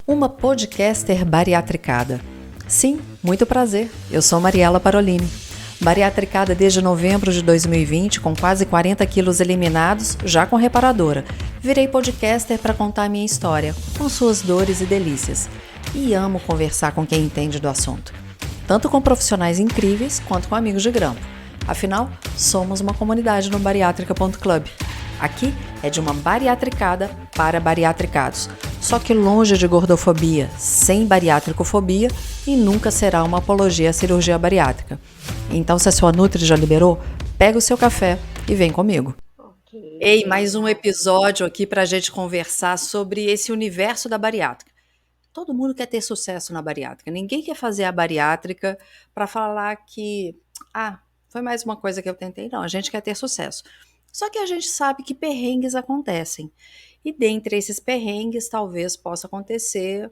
Uma podcaster bariatricada. Sim, muito prazer. Eu sou Mariela Parolini. Bariatricada desde novembro de 2020, com quase 40 quilos eliminados, já com reparadora. Virei podcaster para contar a minha história, com suas dores e delícias. E amo conversar com quem entende do assunto. Tanto com profissionais incríveis, quanto com amigos de grampo. Afinal, somos uma comunidade no bariátrica.club. Aqui é de uma bariatricada para bariatricados. Só que longe de gordofobia, sem bariátricofobia e nunca será uma apologia à cirurgia bariátrica. Então, se a sua Nutri já liberou, pega o seu café e vem comigo. Ei, mais um episódio aqui para a gente conversar sobre esse universo da bariátrica. Todo mundo quer ter sucesso na bariátrica. Ninguém quer fazer a bariátrica para falar que, foi mais uma coisa que eu tentei. Não, a gente quer ter sucesso. Só que a gente sabe que perrengues acontecem. E dentre esses perrengues, talvez possa acontecer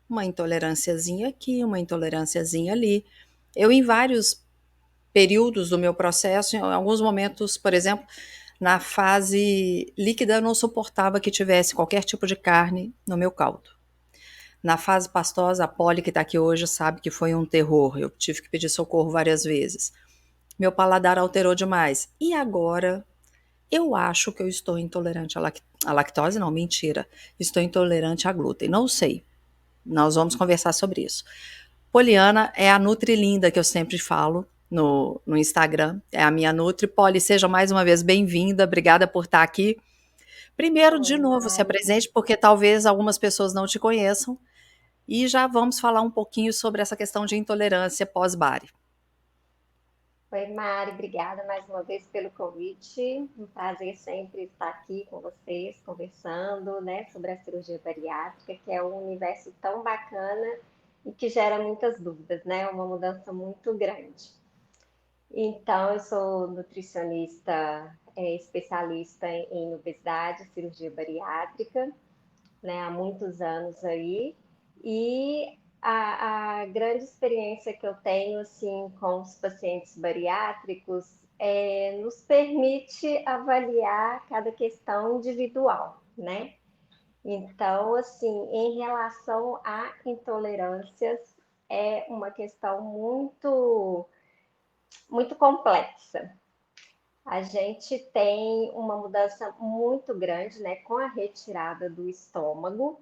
uma intolerânciazinha aqui, uma intolerânciazinha ali. Eu, em vários períodos do meu processo, em alguns momentos, por exemplo, na fase líquida, eu não suportava que tivesse qualquer tipo de carne no meu caldo. Na fase pastosa, a Polly, que está aqui hoje, sabe que foi um terror. Eu tive que pedir socorro várias vezes. Meu paladar alterou demais. E agora, eu acho que eu estou intolerante à lactose. Não, mentira. Estou intolerante a glúten. Não sei. Nós vamos conversar sobre isso. Poliana é a Nutrilinda que eu sempre falo no Instagram. É a minha Nutri. Polly, seja mais uma vez bem-vinda. Obrigada por estar aqui. Primeiro, de novo, se apresente, porque talvez algumas pessoas não te conheçam. E já vamos falar um pouquinho sobre essa questão de intolerância pós-bari. Oi, Mari, obrigada mais uma vez pelo convite. Um prazer sempre estar aqui com vocês, conversando, né, sobre a cirurgia bariátrica, que é um universo tão bacana e que gera muitas dúvidas, né? Uma mudança muito grande. Então, eu sou nutricionista, especialista em obesidade, cirurgia bariátrica, né, há muitos anos aí. E a grande experiência que eu tenho assim com os pacientes bariátricos nos permite avaliar cada questão individual, né? Então, assim, em relação a intolerâncias, é uma questão muito complexa. A gente tem uma mudança muito grande, né, com a retirada do estômago.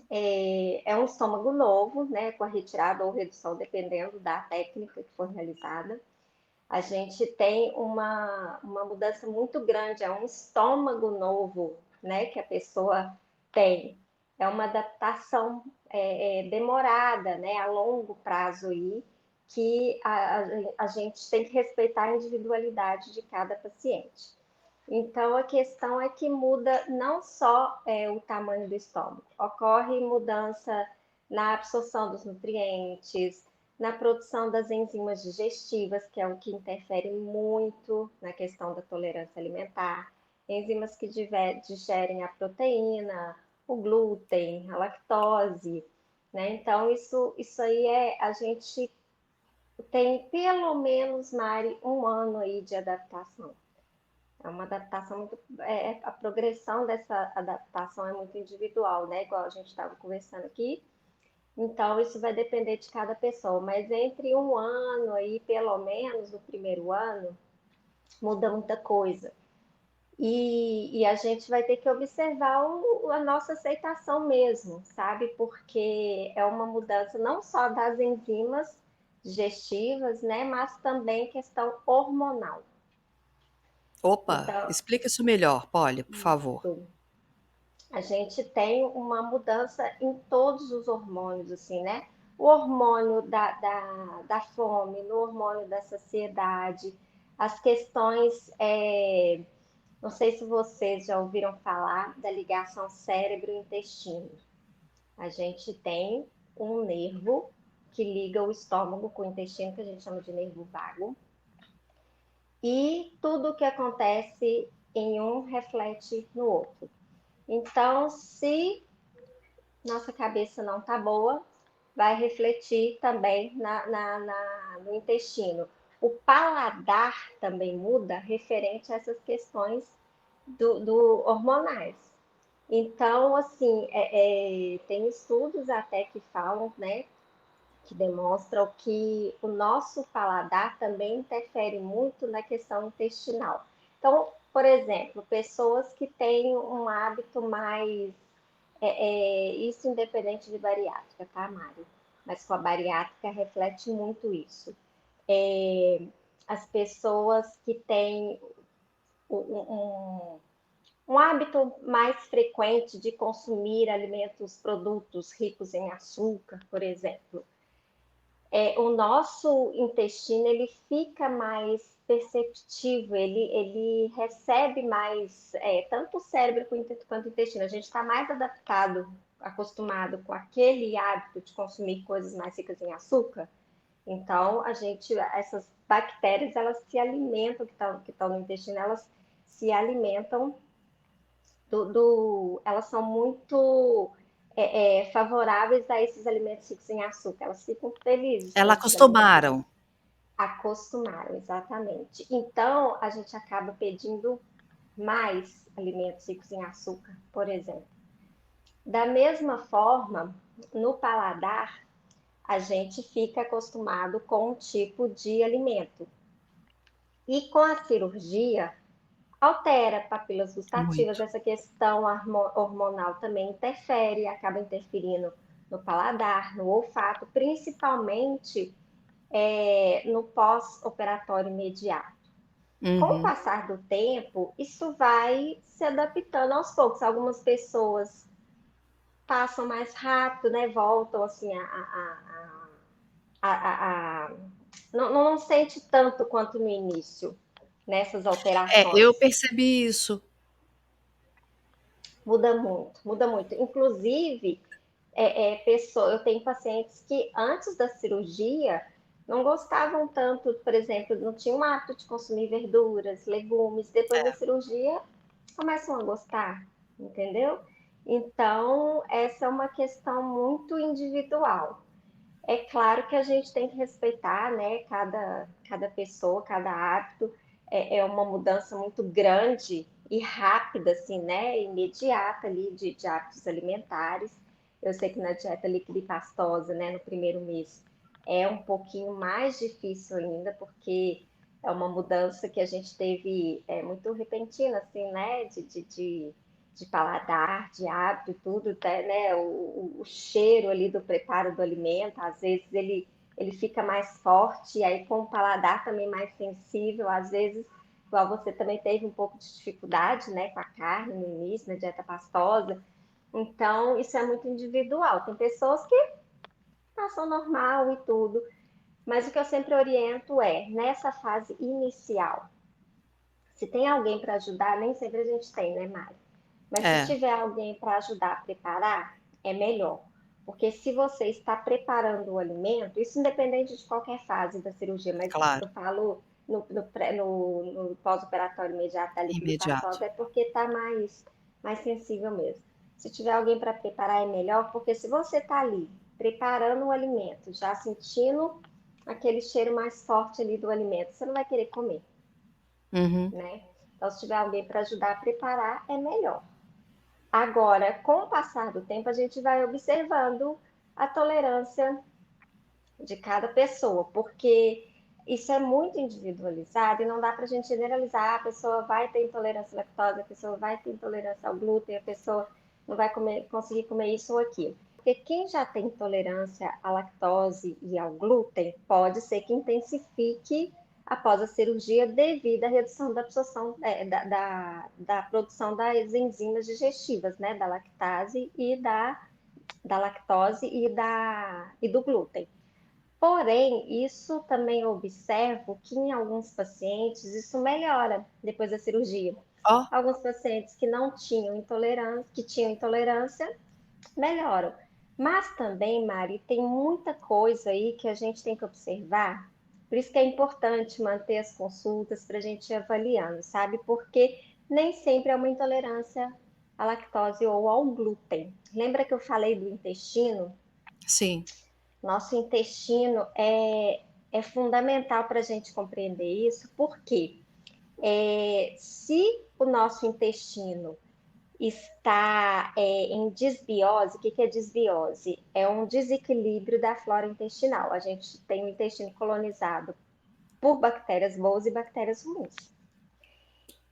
É um estômago novo, né, com a retirada ou redução, dependendo da técnica que for realizada. A gente tem uma mudança muito grande, é um estômago novo, né, que a pessoa tem. É uma adaptação demorada, né, a longo prazo aí, que a gente tem que respeitar a individualidade de cada paciente. Então, a questão é que muda não só o tamanho do estômago, ocorre mudança na absorção dos nutrientes, na produção das enzimas digestivas, que é o que interfere muito na questão da tolerância alimentar, enzimas que digerem a proteína, o glúten, a lactose, né? Então, isso aí a gente tem pelo menos, Mari, um ano aí de adaptação. É uma adaptação muito. A progressão dessa adaptação é muito individual, né? Igual a gente estava conversando aqui. Então, isso vai depender de cada pessoa. Mas entre um ano aí, pelo menos no primeiro ano, muda muita coisa. E a gente vai ter que observar a nossa aceitação mesmo, sabe? Porque é uma mudança não só das enzimas digestivas, né? Mas também questão hormonal. Opa, Então, explica isso melhor, Polly, por favor. isso. A gente tem uma mudança em todos os hormônios, assim, né? O hormônio da fome, no hormônio da saciedade, as questões, não sei se vocês já ouviram falar da ligação cérebro-intestino. A gente tem um nervo que liga o estômago com o intestino, que a gente chama de nervo vago, e tudo o que acontece em um reflete no outro. Então, se nossa cabeça não está boa, vai refletir também no intestino. O paladar também muda referente a essas questões do hormonais. Então, assim, tem estudos até que falam, né, que demonstram que o nosso paladar também interfere muito na questão intestinal. Então, por exemplo, pessoas que têm um hábito mais. Isso independente de bariátrica, tá, Mari? Mas com a bariátrica reflete muito isso. As pessoas que têm um, um hábito mais frequente de consumir alimentos, produtos ricos em açúcar, por exemplo, o nosso intestino ele fica mais perceptivo, ele recebe mais, tanto o cérebro quanto o intestino. A gente está mais adaptado, acostumado com aquele hábito de consumir coisas mais ricas em açúcar. Então, essas bactérias, elas se alimentam, que estão no intestino, elas se alimentam elas são muito favoráveis a esses alimentos ricos em açúcar. Elas ficam felizes com Elas esses alimentos ricos. acostumaram. Acostumaram, exatamente. Então, a gente acaba pedindo mais alimentos ricos em açúcar, por exemplo. Da mesma forma, no paladar, a gente fica acostumado com um tipo de alimento. E com a cirurgia, altera papilas gustativas, Muito. essa questão hormonal também interfere, acaba interferindo no paladar, no olfato, principalmente no pós-operatório imediato. Com o Uhum. passar do tempo, isso vai se adaptando aos poucos. Algumas pessoas passam mais rápido, né? Voltam assim a não sente tanto quanto no início nessas Eu alterações. percebi isso. Muda muito, muda muito. Inclusive, eu tenho pacientes que antes da cirurgia não gostavam tanto, por exemplo, não tinham o hábito de consumir verduras, legumes. Depois da É. cirurgia, começam a gostar, entendeu? Então, essa é uma questão muito individual. É claro que a gente tem que respeitar, né, cada pessoa, cada hábito. É uma mudança muito grande e rápida, assim, né, imediata ali de hábitos alimentares. Eu sei que na dieta líquida e pastosa, né, no primeiro mês, é um pouquinho mais difícil ainda, porque é uma mudança que a gente teve muito repentina, assim, né, de paladar, de hábito e tudo, até, né, o cheiro ali do preparo do alimento, às vezes ele fica mais forte, e aí com o paladar também mais sensível, às vezes, igual você também teve um pouco de dificuldade, né, com a carne no início, na dieta pastosa, então isso é muito individual, tem pessoas que passam normal e tudo, mas o que eu sempre oriento nessa fase inicial, se tem alguém para ajudar, nem sempre a gente tem, né, Mari? Mas se É, tiver alguém para ajudar a preparar, é melhor. Porque se você está preparando o alimento, isso independente de qualquer fase da cirurgia, mas eu claro, falo no pós-operatório imediato da líquido imediato. pastosa, é porque está mais sensível mesmo. Se tiver alguém para preparar, é melhor, porque se você está ali preparando o alimento, já sentindo aquele cheiro mais forte ali do alimento, você não vai querer comer, Uhum. né? Então, se tiver alguém para ajudar a preparar, é melhor. Agora, com o passar do tempo, a gente vai observando a tolerância de cada pessoa, porque isso é muito individualizado e não dá para a gente generalizar. A pessoa vai ter intolerância à lactose, a pessoa vai ter intolerância ao glúten, a pessoa não vai conseguir comer isso ou aquilo. Porque quem já tem intolerância à lactose e ao glúten, pode ser que intensifique após a cirurgia devido à redução da absorção, da produção das enzimas digestivas, né, da lactase e da lactose e do glúten. Porém, isso também eu observo que em alguns pacientes isso melhora depois da cirurgia. Ó, Alguns pacientes que não tinham intolerância, que tinham intolerância, melhoram. Mas também, Mari, tem muita coisa aí que a gente tem que observar. Por isso que é importante manter as consultas para a gente ir avaliando, sabe? Porque nem sempre é uma intolerância à lactose ou ao glúten. Lembra que eu falei do intestino? sim. Nosso intestino é fundamental para a gente compreender isso, porque se o nosso intestino está em desbiose. O que é desbiose? É um desequilíbrio da flora intestinal. A gente tem o intestino colonizado por bactérias boas e bactérias ruins.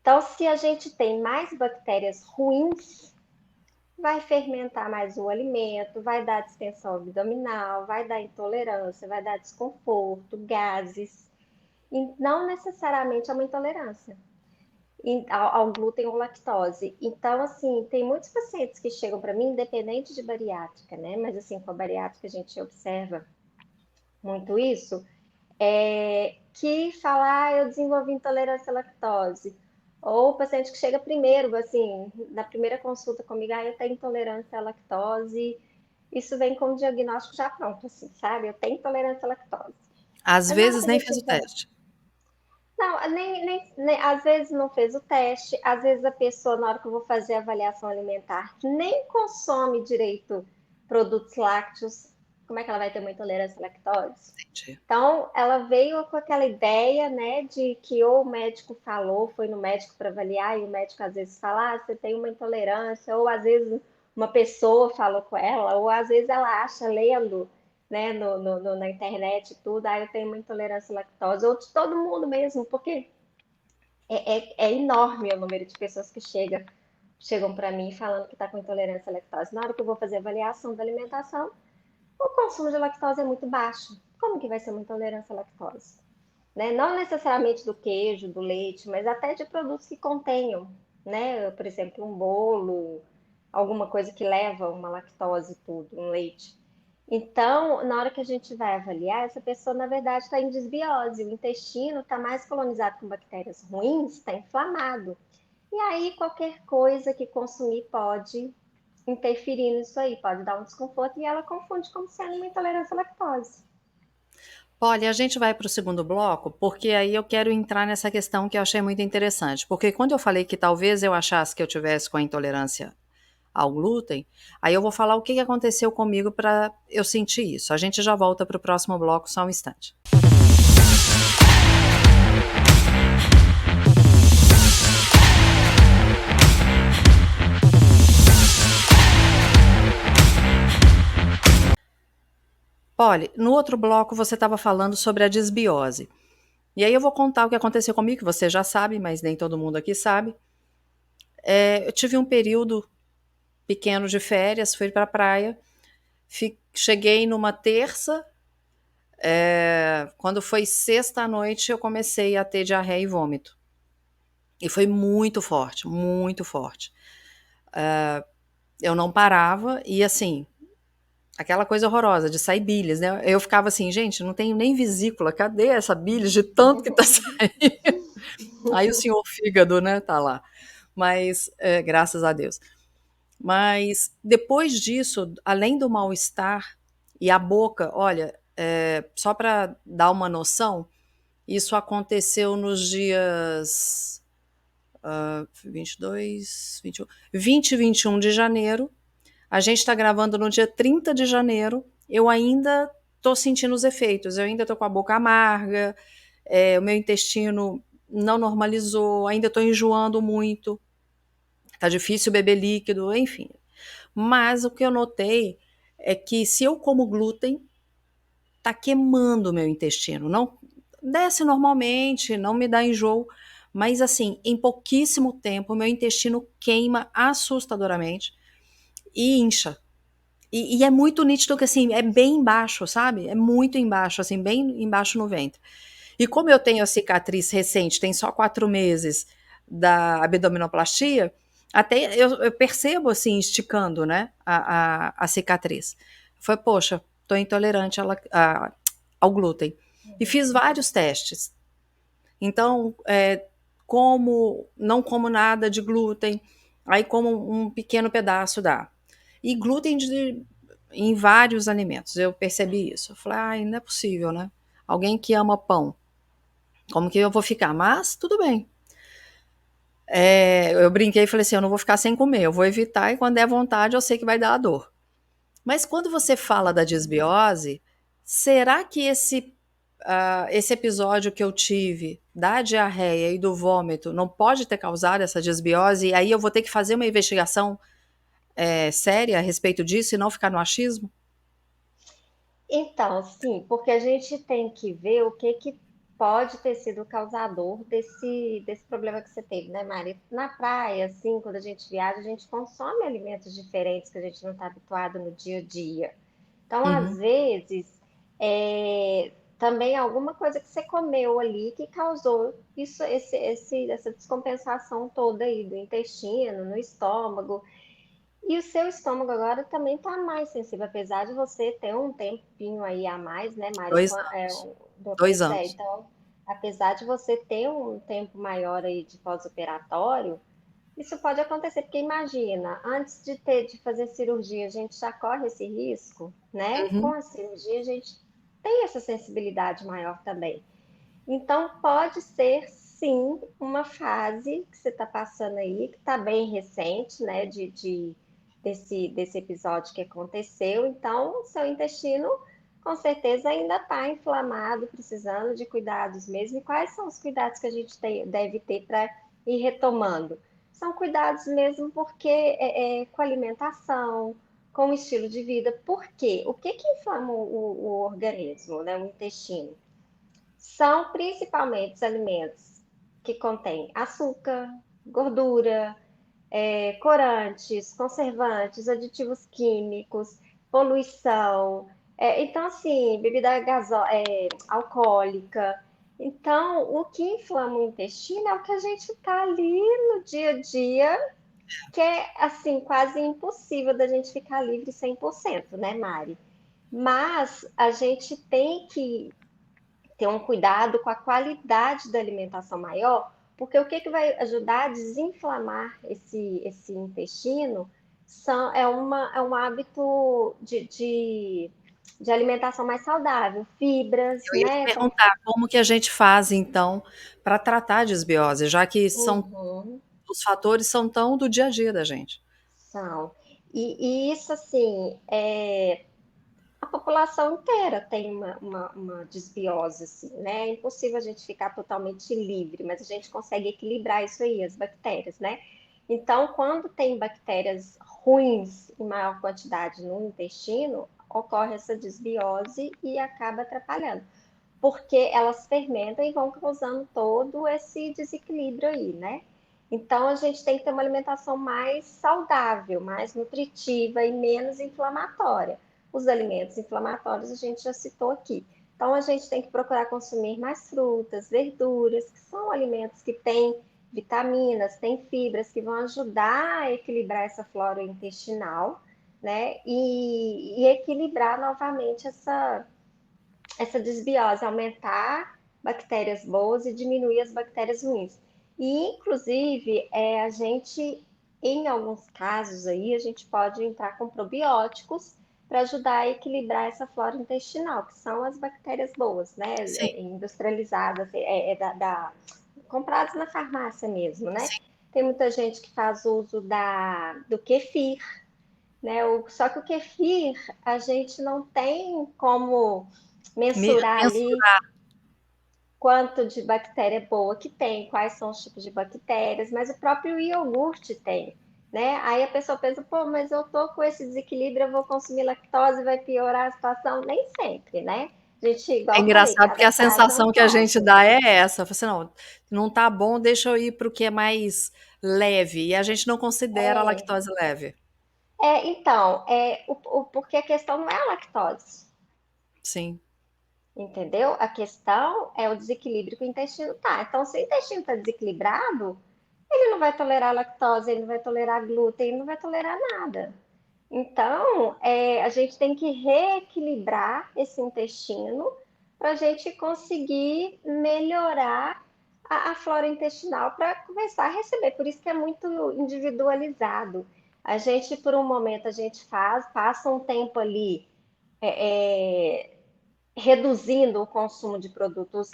Então, se a gente tem mais bactérias ruins, vai fermentar mais o alimento, vai dar distensão abdominal, vai dar intolerância, vai dar desconforto, gases. E não necessariamente é uma intolerância ao glúten ou lactose. Então, assim, tem muitos pacientes que chegam para mim, independente de bariátrica, né? Mas, assim, com a bariátrica a gente observa muito isso, que fala, eu desenvolvi intolerância à lactose. Ou o paciente que chega primeiro, assim, na primeira consulta comigo, eu tenho intolerância à lactose. Isso vem com o diagnóstico já pronto, assim, sabe? Eu tenho intolerância à lactose. Às Mas na hora vezes que a nem gente fez o vai. teste. Não, às vezes não fez o teste, às vezes a pessoa, na hora que eu vou fazer a avaliação alimentar, nem consome direito produtos lácteos, como é que ela vai ter uma intolerância à lactose? Entendi. Então, ela veio com aquela ideia, né, de que ou o médico falou, foi no médico para avaliar, e o médico às vezes fala, você tem uma intolerância, ou às vezes uma pessoa falou com ela, ou às vezes ela acha lendo, né, na internet tudo, eu tenho uma intolerância à lactose, ou de todo mundo mesmo, porque é enorme o número de pessoas que chegam para mim falando que está com intolerância à lactose. Na hora que eu vou fazer a avaliação da alimentação, o consumo de lactose é muito baixo. Como que vai ser uma intolerância à lactose? Né? Não necessariamente do queijo, do leite, mas até de produtos que contenham, né? Por exemplo, um bolo, alguma coisa que leva uma lactose tudo, um leite. Então, na hora que a gente vai avaliar, essa pessoa, na verdade, está em desbiose. O intestino está mais colonizado com bactérias ruins, está inflamado. E aí, qualquer coisa que consumir pode interferir nisso aí, pode dar um desconforto e ela confunde como sendo uma intolerância à lactose. Olha, a gente vai para o segundo bloco, porque aí eu quero entrar nessa questão que eu achei muito interessante. Porque quando eu falei que talvez eu achasse que eu tivesse com a intolerância ao glúten, aí eu vou falar o que aconteceu comigo para eu sentir isso. A gente já volta para o próximo bloco, só um instante. Polly, no outro bloco você estava falando sobre a desbiose. E aí eu vou contar o que aconteceu comigo, que você já sabe, mas nem todo mundo aqui sabe. Eu tive um período pequeno de férias, fui para a praia, cheguei numa terça, quando foi sexta à noite eu comecei a ter diarreia e vômito. E foi muito forte, muito forte. Eu não parava e assim, aquela coisa horrorosa de sair bilhas, né? Eu ficava assim, gente, não tenho nem vesícula, cadê essa bilhas de tanto que tá saindo? Aí o senhor fígado, né, tá lá. Mas, graças a Deus. Mas depois disso, além do mal-estar e a boca, olha, só para dar uma noção, isso aconteceu nos dias 22, 21, 20 e 21 de janeiro. A gente está gravando no dia 30 de janeiro. Eu ainda estou sentindo os efeitos, eu ainda estou com a boca amarga, o meu intestino não normalizou, ainda estou enjoando muito, tá difícil beber líquido, enfim. Mas o que eu notei é que se eu como glúten, tá queimando o meu intestino. Não desce normalmente, não me dá enjoo, mas assim, em pouquíssimo tempo, o meu intestino queima assustadoramente e incha. E é muito nítido que assim, é bem embaixo, sabe? É muito embaixo, assim, bem embaixo no ventre. E como eu tenho a cicatriz recente, tem só 4 meses da abdominoplastia, até eu percebo assim, esticando, né, a cicatriz. Foi, poxa, tô intolerante ao glúten. E fiz vários testes. Então, não como nada de glúten, aí como um pequeno pedaço dá. E glúten em vários alimentos, eu percebi isso. Eu falei, ai, não é possível, né? Alguém que ama pão, como que eu vou ficar? Mas tudo bem. Eu brinquei e falei assim, eu não vou ficar sem comer, eu vou evitar e quando der vontade eu sei que vai dar a dor. Mas quando você fala da desbiose, será que esse episódio que eu tive da diarreia e do vômito não pode ter causado essa desbiose, e aí eu vou ter que fazer uma investigação séria a respeito disso e não ficar no achismo? Então, sim, porque a gente tem que ver o que que pode ter sido o causador desse problema que você teve, né, Mari? Na praia, assim, quando a gente viaja, a gente consome alimentos diferentes que a gente não está habituado no dia a dia. Então, às Uhum. vezes, também alguma coisa que você comeu ali que causou isso, essa descompensação toda aí do intestino, no estômago. E o seu estômago agora também está mais sensível, apesar de você ter um tempinho aí a mais, né, Mari? 2 anos. Dois Pois é, anos. então, apesar de você ter um tempo maior aí de pós-operatório, isso pode acontecer, porque imagina, antes de fazer cirurgia, a gente já corre esse risco, né? Com Uhum. a cirurgia, a gente tem essa sensibilidade maior também. Então, pode ser sim uma fase que você está passando aí, que está bem recente, né? Desse episódio que aconteceu. Então, seu intestino com certeza ainda está inflamado, precisando de cuidados mesmo. E quais são os cuidados que a gente deve ter para ir retomando? São cuidados mesmo porque com alimentação, com o estilo de vida. Por quê? O que que inflama o organismo, né? O intestino? São principalmente os alimentos que contêm açúcar, gordura, corantes, conservantes, aditivos químicos, poluição. Então, assim, alcoólica. Então, o que inflama o intestino é o que a gente está ali no dia a dia, que é, assim, quase impossível da gente ficar livre 100%, né, Mari? Mas a gente tem que ter um cuidado com a qualidade da alimentação maior, porque o que, que vai ajudar a desinflamar esse intestino é um hábito de alimentação mais saudável, fibras, Eu ia te né? Como, perguntar como que a gente faz, então, para tratar a desbiose, já que uhum, os fatores são tão do dia a dia da gente. são. E isso, assim, a população inteira tem uma desbiose, assim, né? É impossível a gente ficar totalmente livre, mas a gente consegue equilibrar isso aí, as bactérias, né? Então, quando tem bactérias ruins em maior quantidade no intestino, ocorre essa desbiose e acaba atrapalhando, porque elas fermentam e vão causando todo esse desequilíbrio aí, né? Então, a gente tem que ter uma alimentação mais saudável, mais nutritiva e menos inflamatória. Os alimentos inflamatórios a gente já citou aqui. Então, a gente tem que procurar consumir mais frutas, verduras, que são alimentos que têm vitaminas, têm fibras que vão ajudar a equilibrar essa flora intestinal, né? E equilibrar novamente essa desbiose, aumentar bactérias boas e diminuir as bactérias ruins. E, inclusive, a gente, em alguns casos aí, a gente pode entrar com probióticos para ajudar a equilibrar essa flora intestinal, que são as bactérias boas, né? Sim, Industrializadas, compradas na farmácia mesmo, né? sim. Tem muita gente que faz uso do kefir, né? Só que o kefir a gente não tem como mensurar ali Mensurar. quanto de bactéria boa que tem, quais são os tipos de bactérias, mas o próprio iogurte tem, né? Aí a pessoa pensa, pô, mas eu tô com esse desequilíbrio, eu vou consumir lactose, vai piorar a situação? Nem sempre, né? A gente, É igual eu falei, engraçado porque cada a caso é um sensação que a gente caso. dá é essa, fala assim: "Não tá bom, deixa eu ir para o que é mais leve", e a gente não considera a É, lactose leve. então, porque a questão não é a lactose, Sim, entendeu? A questão é o desequilíbrio que o intestino tá. Então, se o intestino está desequilibrado, ele não vai tolerar lactose, ele não vai tolerar glúten, ele não vai tolerar nada. Então, a gente tem que reequilibrar esse intestino para a gente conseguir melhorar a flora intestinal para começar a receber. Por isso que é muito individualizado. A gente, por um momento, a gente passa um tempo ali é, é, reduzindo o consumo de produtos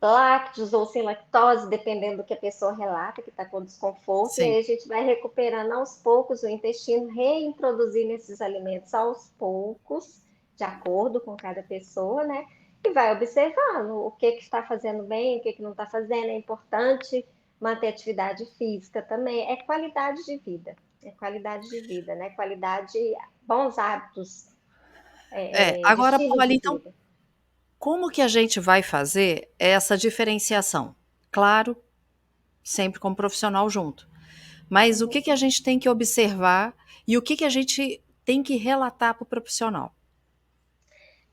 lácteos ou sem lactose, dependendo do que a pessoa relata, que está com desconforto, e sim. aí a gente vai recuperando aos poucos o intestino, reintroduzindo esses alimentos aos poucos, de acordo com cada pessoa, né? e vai observando o que está fazendo bem, o que não está fazendo. É importante manter atividade física também. É qualidade de vida. É qualidade de vida, né? Qualidade, bons hábitos, de Agora, estilo olha, de então, vida. como que a gente vai fazer essa diferenciação? Claro, sempre com o profissional junto. Mas o Uhum. que que a gente tem que observar e o que que a gente tem que relatar para o profissional?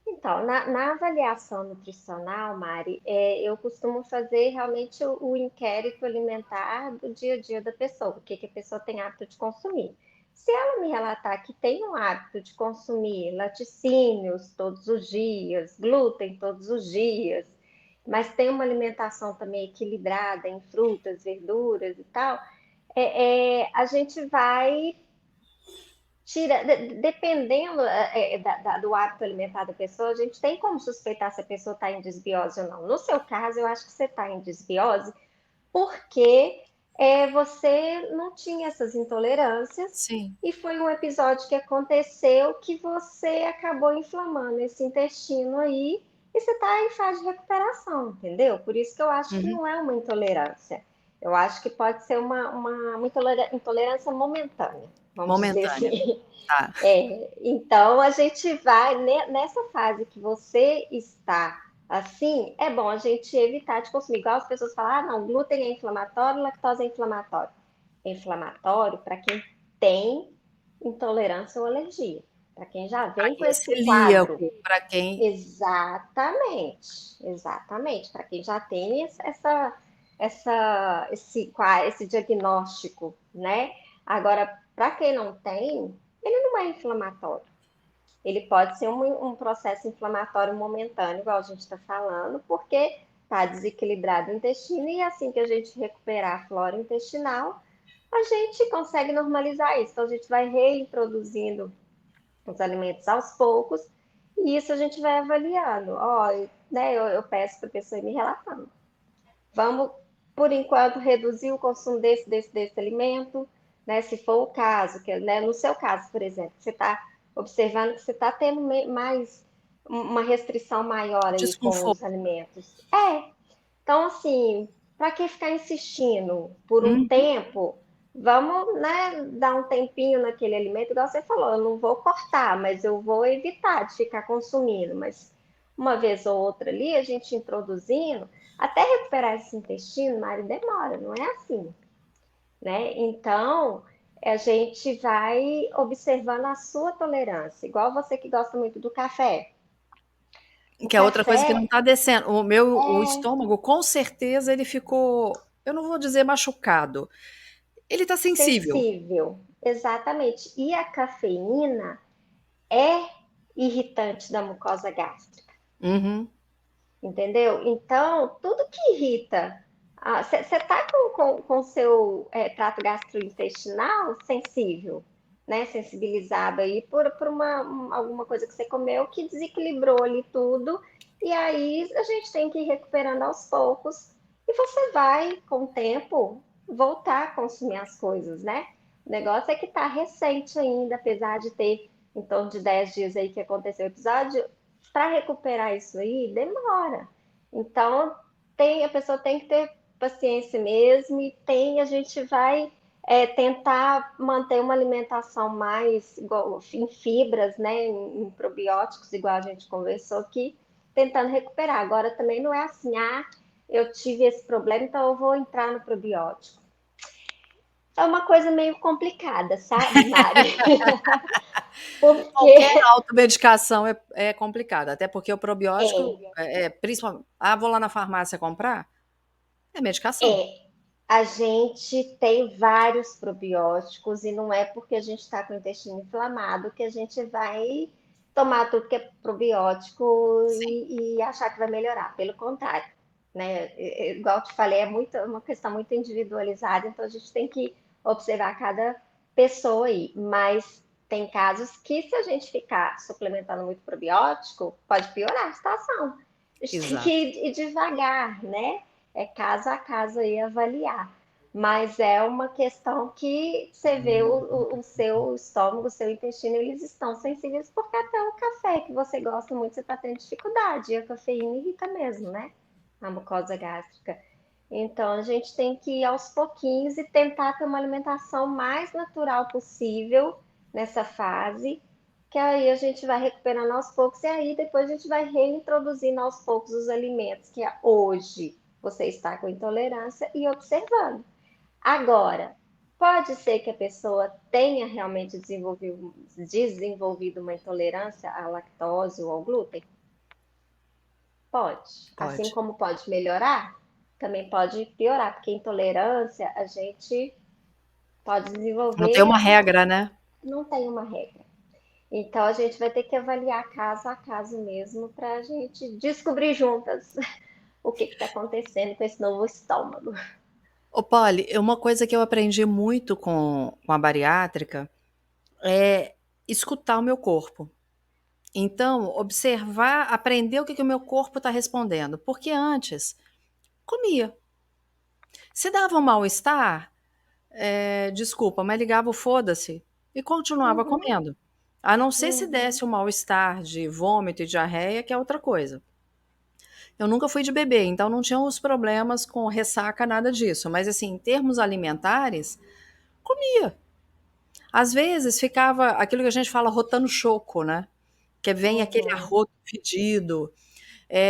Então, na avaliação nutricional, Mari, eu costumo fazer realmente o inquérito alimentar do dia a dia da pessoa, o que a pessoa tem hábito de consumir. Se ela me relatar que tem um hábito de consumir laticínios todos os dias, glúten todos os dias, mas tem uma alimentação também equilibrada em frutas, verduras e tal, a gente vai dependendo do hábito alimentar da pessoa, a gente tem como suspeitar se a pessoa está em desbiose ou não. No seu caso, eu acho que você está em desbiose porque você não tinha essas intolerâncias Sim. e foi um episódio que aconteceu que você acabou inflamando esse intestino aí e você está em fase de recuperação, entendeu? Por isso que eu acho que Uhum. não é uma intolerância. Eu acho que pode ser uma intolerância momentânea, vamos dizer Momentânea. assim. Tá. Então a gente vai nessa fase que você está assim, é bom a gente evitar de consumir. Igual as pessoas falam, ah, não, glúten é inflamatório, lactose é inflamatório. É inflamatório para quem tem intolerância ou alergia. Para quem já vem com E esse quadro. celíaco, para quem. Exatamente, exatamente. Para quem já tem esse diagnóstico, né? Agora, para quem não tem, ele não é inflamatório. Ele pode ser um processo inflamatório momentâneo, igual a gente está falando, porque está desequilibrado o intestino e assim que a gente recuperar a flora intestinal, a gente consegue normalizar isso. Então, a gente vai reintroduzindo os alimentos aos poucos e isso a gente vai avaliando. Ó, né, eu peço para a pessoa ir me relatando. Vamos, por enquanto, reduzir o consumo desse alimento, né? Se for o caso, que, né, no seu caso, por exemplo, você está observando que você está tendo mais uma restrição maior aí com Desconforto. os alimentos. Então, assim, para que ficar insistindo por um Uhum. tempo? Vamos, né, dar um tempinho naquele alimento, igual você falou, eu não vou cortar, mas eu vou evitar de ficar consumindo. Mas uma vez ou outra ali, a gente introduzindo, até recuperar esse intestino, Mari, demora, não é assim, né? Então, a gente vai observando a sua tolerância, igual você que gosta muito do café. O Que é outra coisa que café não está descendo. O é estômago, com certeza, ele ficou, eu não vou dizer machucado. Ele está sensível. sensível, exatamente. E a cafeína é irritante da mucosa gástrica, Uhum. entendeu? Então, tudo que irrita. Você está com o seu trato gastrointestinal sensível, né? Sensibilizado aí por alguma coisa que você comeu que desequilibrou ali tudo. E aí a gente tem que ir recuperando aos poucos. E você vai, com o tempo, voltar a consumir as coisas, né? O negócio é que está recente ainda, apesar de ter em torno de 10 dias aí que aconteceu o episódio, para recuperar isso aí demora. Então, a pessoa tem que ter paciência mesmo e a gente vai tentar manter uma alimentação mais igual, em fibras, né, em probióticos, igual a gente conversou aqui, tentando recuperar. Agora também não é assim, eu tive esse problema, então eu vou entrar no probiótico. É uma coisa meio complicada, sabe, Mari? Porque Qualquer automedicação é complicada, até porque o probiótico, é, principalmente, vou lá na farmácia comprar, é medicação. é, a gente tem vários probióticos e não é porque a gente está com o intestino inflamado que a gente vai tomar tudo que é probiótico Sim. e achar que vai melhorar. Pelo contrário, né? Igual eu te falei, uma questão muito individualizada, então a gente tem que observar cada pessoa aí. Mas tem casos que, se a gente ficar suplementando muito probiótico, pode piorar a situação. A gente tem que Exato. ir devagar, né? É caso a caso aí avaliar. Mas é uma questão que você vê o seu estômago, o seu intestino, eles estão sensíveis porque até o café que você gosta muito, você está tendo dificuldade. E a cafeína irrita mesmo, né? A mucosa gástrica. Então a gente tem que ir aos pouquinhos e tentar ter uma alimentação mais natural possível nessa fase, que aí a gente vai recuperando aos poucos e aí depois a gente vai reintroduzindo aos poucos os alimentos que hoje você está com intolerância e observando. Agora, pode ser que a pessoa tenha realmente desenvolvido uma intolerância à lactose ou ao glúten? Pode. Assim Pode. como pode melhorar, também pode piorar, porque intolerância a gente pode Não tem uma desenvolver, regra, né? não tem uma regra. Então a gente vai ter que avaliar caso a caso mesmo para a gente descobrir juntas o que está acontecendo com esse novo estômago. Ô, Polly, uma coisa que eu aprendi muito com a bariátrica é escutar o meu corpo. Então, observar, aprender o que, que o meu corpo está respondendo. Porque antes, comia. Se dava um mal-estar, desculpa, mas ligava o foda-se e continuava Uhum, comendo. A não ser se uhum, desse um mal-estar de vômito e diarreia, que é outra coisa. Eu nunca fui de bebê, então não tinha os problemas com ressaca, nada disso. Mas, assim, em termos alimentares, comia. Às vezes ficava aquilo que a gente fala rotando choco, né? Que vem aquele uhum. arroto fedido.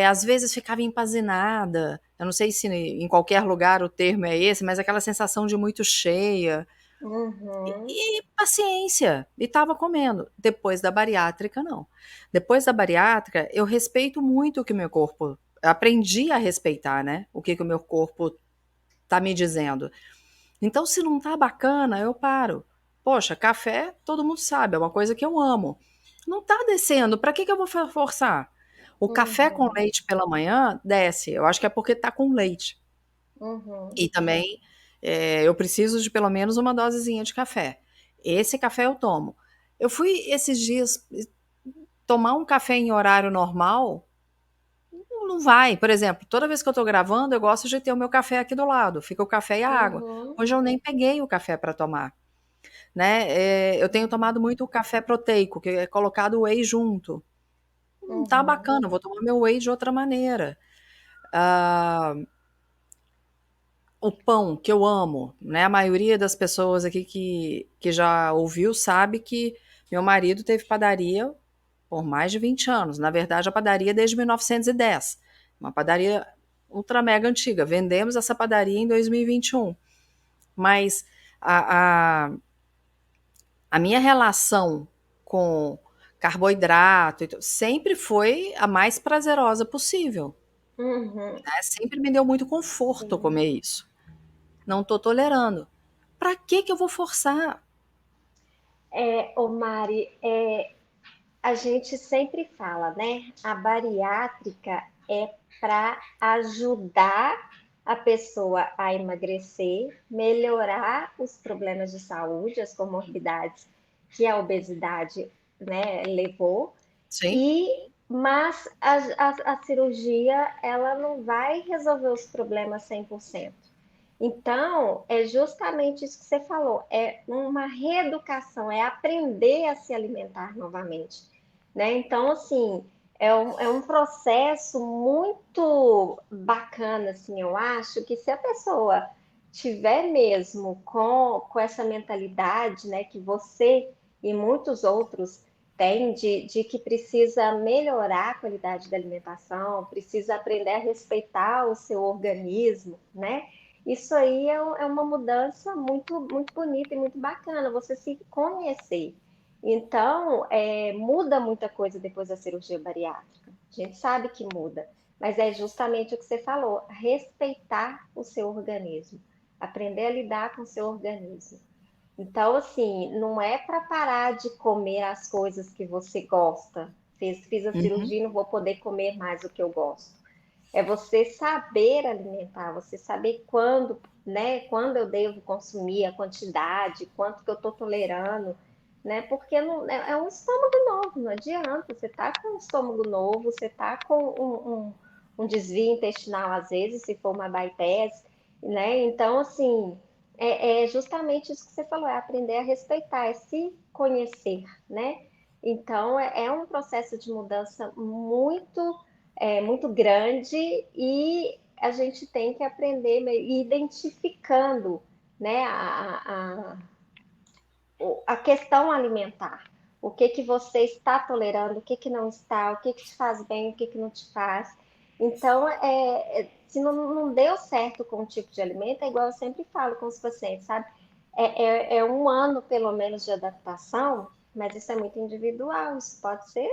Às vezes ficava empazinada. Eu não sei se em qualquer lugar o termo é esse, mas aquela sensação de muito cheia. Uhum, E paciência. E estava comendo. Depois da bariátrica, não. Depois da bariátrica, eu respeito muito o que meu corpo. Aprendi a respeitar, né? O que, que o meu corpo tá me dizendo. Então, se não tá bacana, eu paro. Poxa, café, todo mundo sabe, é uma coisa que eu amo. Não tá descendo, para que que eu vou forçar? O café com uhum, leite pela manhã desce. Eu acho que é porque tá com leite. uhum, E também eu preciso de pelo menos uma dosezinha de café. Esse café eu tomo. Eu fui esses dias tomar um café em horário normal, não vai. Por exemplo, toda vez que eu tô gravando, eu gosto de ter o meu café aqui do lado. Fica o café e a água. uhum, Hoje eu nem peguei o café para tomar, né? Eu tenho tomado muito café proteico, que é colocado whey junto. Não tá uhum. bacana, eu vou tomar meu whey de outra maneira. Ah, o pão, que eu amo, né? A maioria das pessoas aqui que já ouviu sabe que meu marido teve padaria por mais de 20 anos. Na verdade, a padaria desde 1910. Uma padaria ultra mega antiga. Vendemos essa padaria em 2021. Mas a, a, a minha relação com carboidrato sempre foi a mais prazerosa possível. Uhum, Né? Sempre me deu muito conforto sim. comer isso. Não estou tolerando. Para que eu vou forçar? Ô Mari, a gente sempre fala, né? A bariátrica é para ajudar a pessoa a emagrecer, melhorar os problemas de saúde, as comorbidades que a obesidade, né, levou. Sim? Mas a cirurgia ela não vai resolver os problemas 100%. Então, é justamente isso que você falou, é uma reeducação, é aprender a se alimentar novamente, né? Então, assim, é um processo muito bacana, assim, eu acho que se a pessoa tiver mesmo com essa mentalidade, né, que você e muitos outros têm de que precisa melhorar a qualidade da alimentação, precisa aprender a respeitar o seu organismo, né? Isso aí é uma mudança muito, muito bonita e muito bacana, você se conhecer. Então, muda muita coisa depois da cirurgia bariátrica. A gente sabe que muda, mas é justamente o que você falou, respeitar o seu organismo, aprender a lidar com o seu organismo. Então, assim, não é para parar de comer as coisas que você gosta. Fiz a Uhum. cirurgia e não vou poder comer mais o que eu gosto. É você saber alimentar, você saber quando, né, quando eu devo consumir, a quantidade, quanto que eu estou tolerando, né? Porque não, é um estômago novo, não adianta. Você tá com um estômago novo, você tá com um desvio intestinal às vezes, se for uma bypass, né? Então, assim, é justamente isso que você falou, é aprender a respeitar, é se conhecer, né? Então, é um processo de mudança muito grande e a gente tem que aprender identificando, né, a questão alimentar. O que que você está tolerando, o que que não está, o que que te faz bem, o que que não te faz. Então, se não deu certo com um tipo de alimento, é igual eu sempre falo com os pacientes, sabe? É um ano, pelo menos, de adaptação, mas isso é muito individual, isso pode ser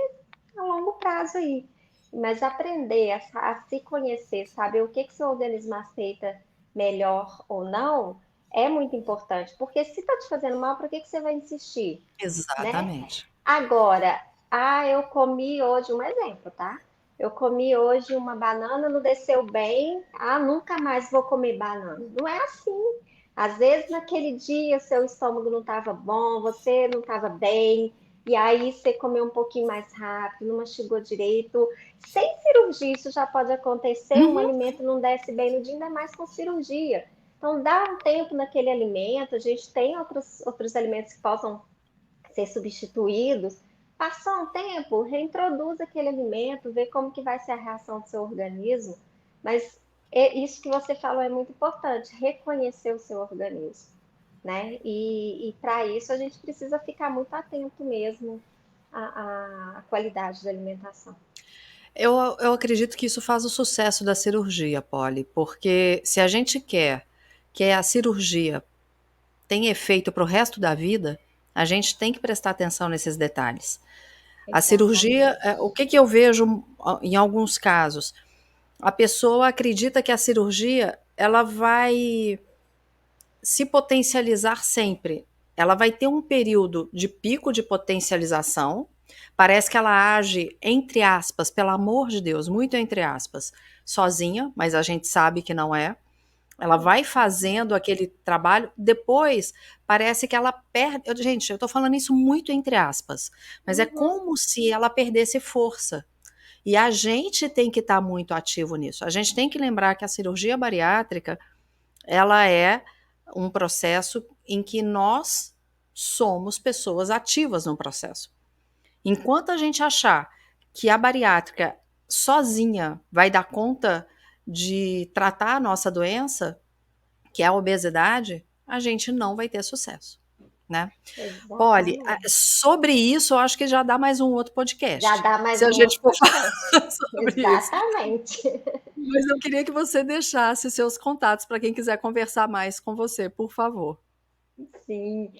a longo prazo aí. Mas aprender a se conhecer, saber o que que seu organismo aceita melhor ou não, é muito importante, porque se está te fazendo mal, para que que você vai insistir, né? Exatamente. Agora, eu comi hoje, um exemplo, tá? Eu comi hoje uma banana, não desceu bem, nunca mais vou comer banana. Não é assim. Às vezes, naquele dia, seu estômago não estava bom, você não estava bem, e aí você comeu um pouquinho mais rápido, não mastigou direito. Sem cirurgia, isso já pode acontecer, um Uhum. alimento não desce bem no dia, ainda mais com cirurgia. Então, dá um tempo naquele alimento, a gente tem outros alimentos que possam ser substituídos. Passou um tempo, reintroduz aquele alimento, vê como que vai ser a reação do seu organismo. Mas isso que você falou é muito importante, reconhecer o seu organismo, né? E para isso a gente precisa ficar muito atento mesmo à qualidade da alimentação. Eu acredito que isso faz o sucesso da cirurgia, Polly, porque se a gente quer que a cirurgia tenha efeito para o resto da vida, a gente tem que prestar atenção nesses detalhes. A cirurgia, Exatamente. o que que eu vejo em alguns casos? A pessoa acredita que a cirurgia ela vai se potencializar sempre. Ela vai ter um período de pico de potencialização. Parece que ela age, entre aspas, pelo amor de Deus, muito entre aspas, sozinha, mas a gente sabe que não é. Ela vai fazendo aquele trabalho, depois parece que ela perde. Gente, eu tô falando isso muito entre aspas, mas é Uhum. como se ela perdesse força. E a gente tem que estar muito ativo nisso. A gente tem que lembrar que a cirurgia bariátrica, ela é um processo em que nós somos pessoas ativas no processo. Enquanto a gente achar que a bariátrica sozinha vai dar conta de tratar a nossa doença, que é a obesidade, a gente não vai ter sucesso, né? Polly, Exatamente. sobre isso, eu acho que já dá mais um outro Já podcast, dá se mais a um gente outro for podcast. falar sobre isso. Exatamente. Mas eu queria que você deixasse seus contatos para quem quiser conversar mais com você, por favor. Sim.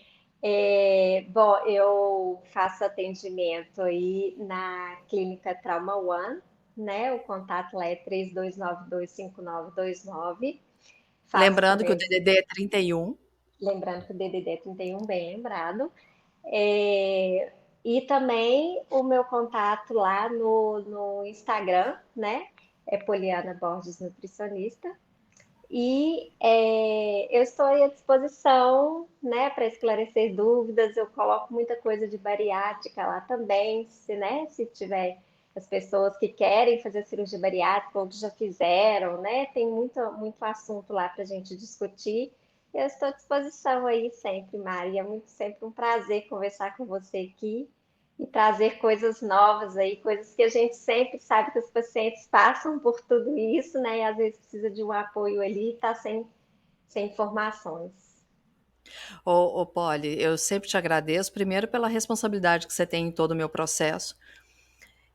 Bom, eu faço atendimento aí na Clínica Trauma One, né? O contato lá é 32925929. Faço Lembrando que o também, DDD é 31. lembrando que o DDD é 31, bem lembrado. É, e também o meu contato lá no Instagram, né? É Poliana Borges Nutricionista. E eu estou à disposição, né, para esclarecer dúvidas. Eu coloco muita coisa de bariátrica lá também, se tiver as pessoas que querem fazer cirurgia bariátrica ou que já fizeram, né? Tem muito assunto lá para a gente discutir. Eu estou à disposição aí sempre, Mari. É muito sempre um prazer conversar com você aqui e trazer coisas novas aí, coisas que a gente sempre sabe que os pacientes passam por tudo isso, né? E às vezes precisa de um apoio ali e está sem informações. Ô, Polly, eu sempre te agradeço, primeiro pela responsabilidade que você tem em todo o meu processo.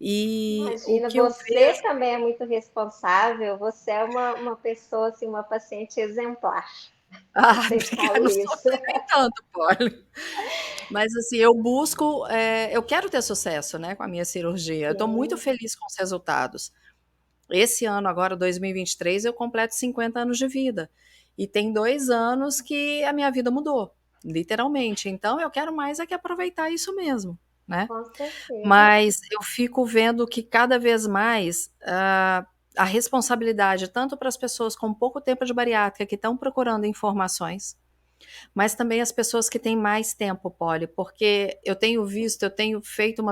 E o Imagina, que eu você vejo. também é muito responsável, você é uma pessoa, assim, uma paciente exemplar. Eu Ah, sempre obrigada, falo não sou isso. nem tanto, Polly. Mas assim, eu busco, eu quero ter sucesso, né, com a minha cirurgia. Eu estou muito Sim, feliz com os resultados. Esse ano, agora, 2023, eu completo 50 anos de vida. E tem 2 anos que a minha vida mudou, literalmente. Então, eu quero mais é que aproveitar isso mesmo, né? com certeza. Mas eu fico vendo que cada vez mais a responsabilidade, tanto para as pessoas com pouco tempo de bariátrica que estão procurando informações, mas também as pessoas que têm mais tempo, Polly, porque eu tenho visto, eu tenho feito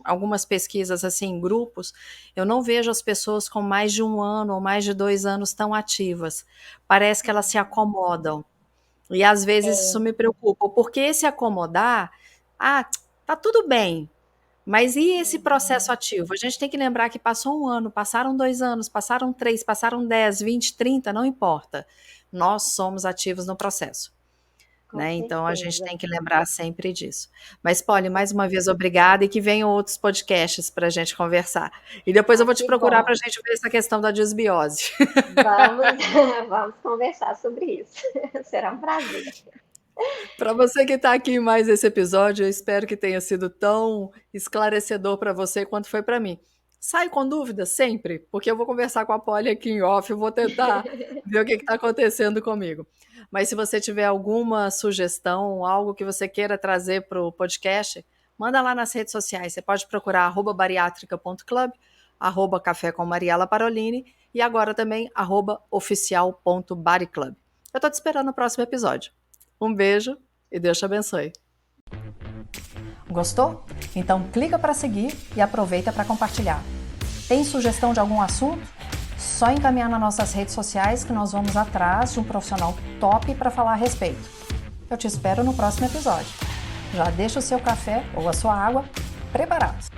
algumas pesquisas assim em grupos, eu não vejo as pessoas com mais de 1 ano ou mais de 2 anos tão ativas. Parece que elas se acomodam. E às vezes isso me preocupa, porque se acomodar, tá tudo bem, mas e esse processo ativo? A gente tem que lembrar que passou 1 ano, passaram 2 anos, passaram 3, passaram 10, 20, 30, não importa. Nós somos ativos no processo, Com né? Então a gente certeza. tem que lembrar sempre disso. Mas, Polly, mais uma vez, obrigada e que venham outros podcasts para a gente conversar. E depois eu vou te Que procurar para a bom. gente ver essa questão da desbiose. Vamos, vamos conversar sobre isso. Será um prazer. Para você que está aqui em mais esse episódio, eu espero que tenha sido tão esclarecedor para você quanto foi para mim. Sai com dúvida sempre, porque eu vou conversar com a Polly aqui em off, eu vou tentar ver o que está acontecendo comigo. Mas se você tiver alguma sugestão, algo que você queira trazer para o podcast, manda lá nas redes sociais. Você pode procurar @bariátrica.club, @café com Mariela Parolini e agora também @oficial.bodyclub. Eu estou te esperando no próximo episódio. Um beijo e Deus te abençoe. Gostou? Então clica para seguir e aproveita para compartilhar. Tem sugestão de algum assunto? Só encaminhar nas nossas redes sociais que nós vamos atrás de um profissional top para falar a respeito. Eu te espero no próximo episódio. Já deixa o seu café ou a sua água preparados.